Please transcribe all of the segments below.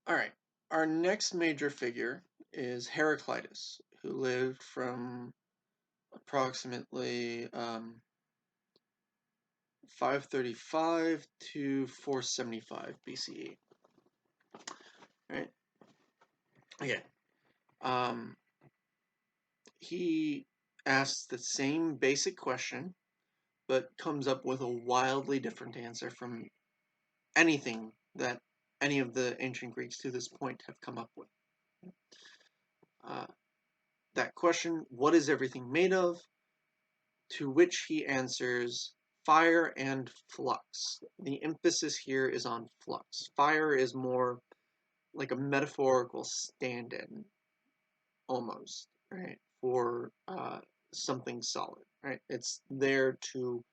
All right. Our next major figure is Heraclitus, who lived from approximately 535 to 475 BCE. Right? Again, um, he asks the same basic question, but comes up with a wildly different answer from anything that any of the ancient Greeks to this point have come up with. Uh, that question, what is everything made of? To which he answers, fire and flux. The emphasis here is on flux. Fire is more like a metaphorical stand-in, almost, right, for something solid, right? It's there to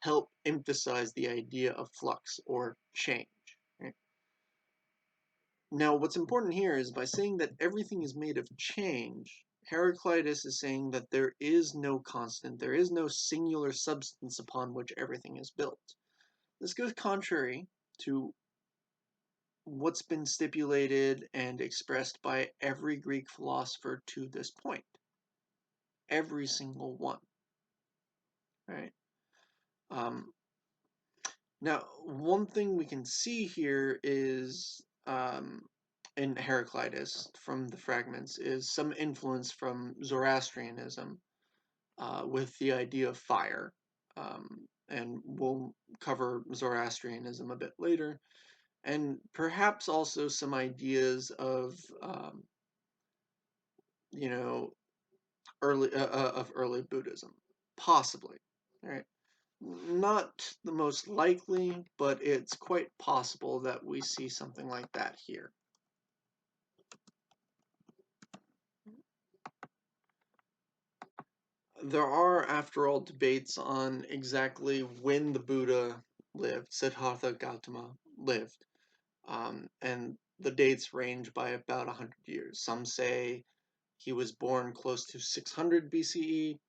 help emphasize the idea of flux or change, right? Now, what's important here is by saying that everything is made of change, Heraclitus is saying that there is no constant, there is no singular substance upon which everything is built. This goes contrary to what's been stipulated and expressed by every Greek philosopher to this point. Every single one, right? Um, Now, one thing we can see here is in Heraclitus from the fragments is some influence from Zoroastrianism with the idea of fire. And we'll cover Zoroastrianism a bit later. And perhaps also some ideas um, you know, early Buddhism, possibly. Right? Not the most likely, but it's quite possible that we see something like that here. There are, after all, debates on exactly when the Buddha lived, Siddhartha Gautama lived, and the dates range by about 100 years. Some say he was born close to 600 BCE,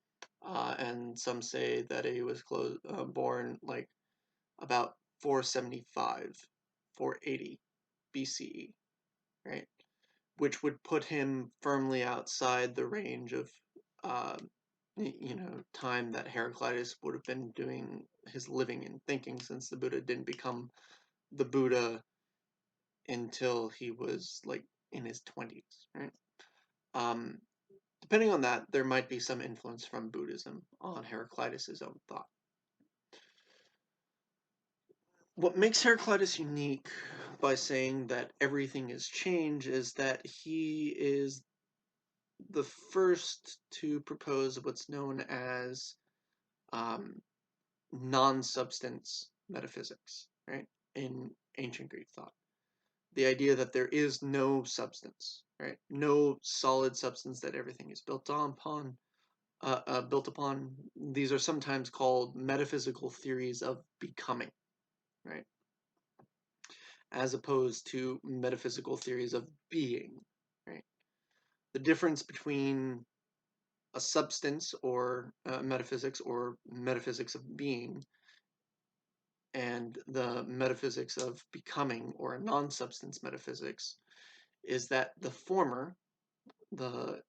and some say that he was born like about 475, 480 BCE, right? Which would put him firmly outside the range of, uh, time that Heraclitus would have been doing his living and thinking, since the Buddha didn't become the Buddha until he was like in his 20s, right? Um, Depending on that, there might be some influence from Buddhism on Heraclitus's own thought. What makes Heraclitus unique by saying that everything is change is that he is the first to propose what's known as um, non-substance metaphysics, right? In ancient Greek thought, the idea that there is no substance, right? No solid substance that everything is built upon. These are sometimes called metaphysical theories of becoming, right? As opposed to metaphysical theories of being, right? The difference between a substance or metaphysics of being and the metaphysics of becoming or a non-substance metaphysics is that the former, the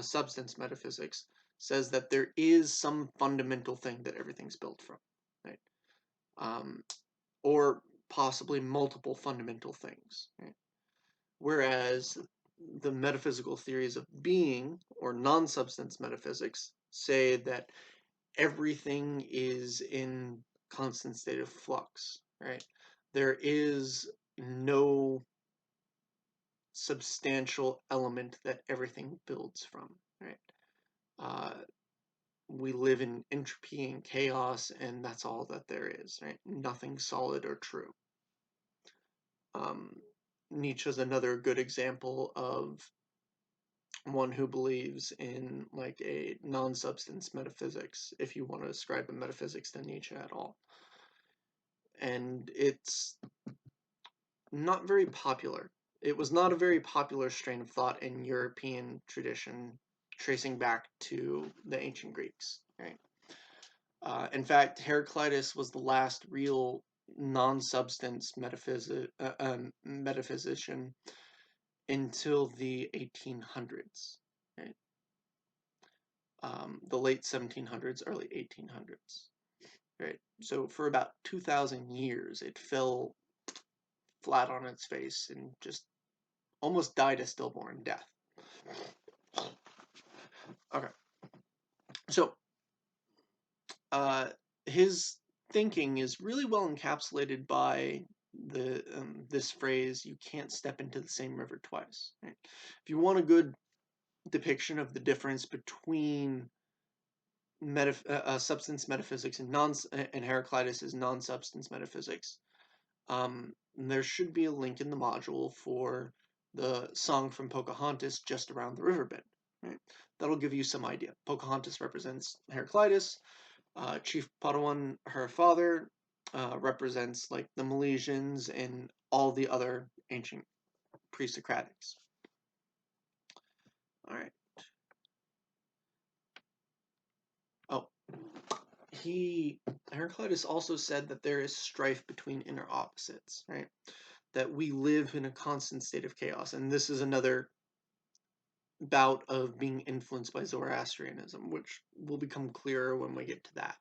substance metaphysics, says that there is some fundamental thing that everything's built from, right? Um, or possibly multiple fundamental things, right? Whereas the metaphysical theories of being or non-substance metaphysics say that everything is in constant state of flux, right? There is no substantial element that everything builds from, right? Uh, we live in entropy and chaos, and that's all that there is, right? Nothing solid or true. Um, Nietzsche's another good example of one who believes in like a non-substance metaphysics, if you want to ascribe a metaphysics to Nietzsche at all. And it's not very popular. It was not a very popular strain of thought in European tradition, tracing back to the ancient Greeks, right? In fact, Heraclitus was the last real non-substance metaphysician until the 1800s, right? The late 1700s, early 1800s, right? So for about 2,000 years, it fell flat on its face and just almost died a stillborn death. Okay, so his thinking is really well encapsulated by the this phrase, "You can't step into the same river twice." Right? If you want a good depiction of the difference between substance metaphysics and Heraclitus's non-substance metaphysics, there should be a link in the module for the song from Pocahontas, "Just Around the River Bend." Right? That'll give you some idea. Pocahontas represents Heraclitus. Chief Padawan, her father, represents like the Milesians and all the other ancient pre-Socratics. All right. Oh, Heraclitus also said that there is strife between inner opposites, right? That we live in a constant state of chaos, and this is another bout of being influenced by Zoroastrianism, which will become clearer when we get to that.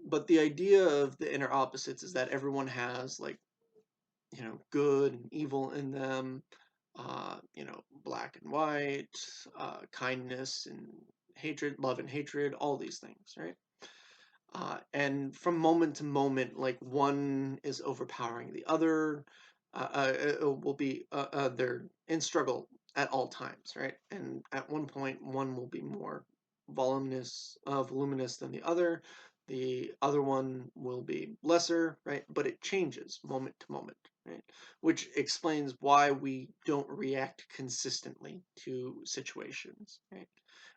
But the idea of the inner opposites is that everyone has like, good and evil in them, black and white, kindness and hatred, love and hatred, all these things, right? And from moment to moment, like one is overpowering the other. They're in struggle at all times, right? And at one point, one will be more voluminous than the other. The other one will be lesser, right? But it changes moment to moment, right? Which explains why we don't react consistently to situations, right?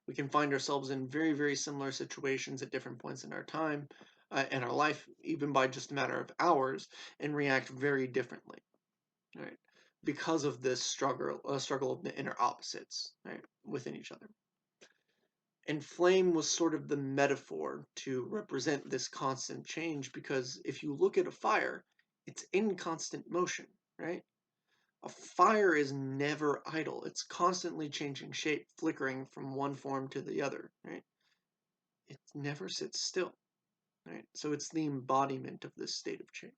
We can find ourselves in very, very similar situations at different points in our time, in our life, even by just a matter of hours, and react very differently, right? Because of this struggle of the inner opposites, right, within each other. And flame was sort of the metaphor to represent this constant change, because if you look at a fire, it's in constant motion, right? A fire is never idle. It's constantly changing shape, flickering from one form to the other, right? It never sits still, right? So it's the embodiment of this state of change.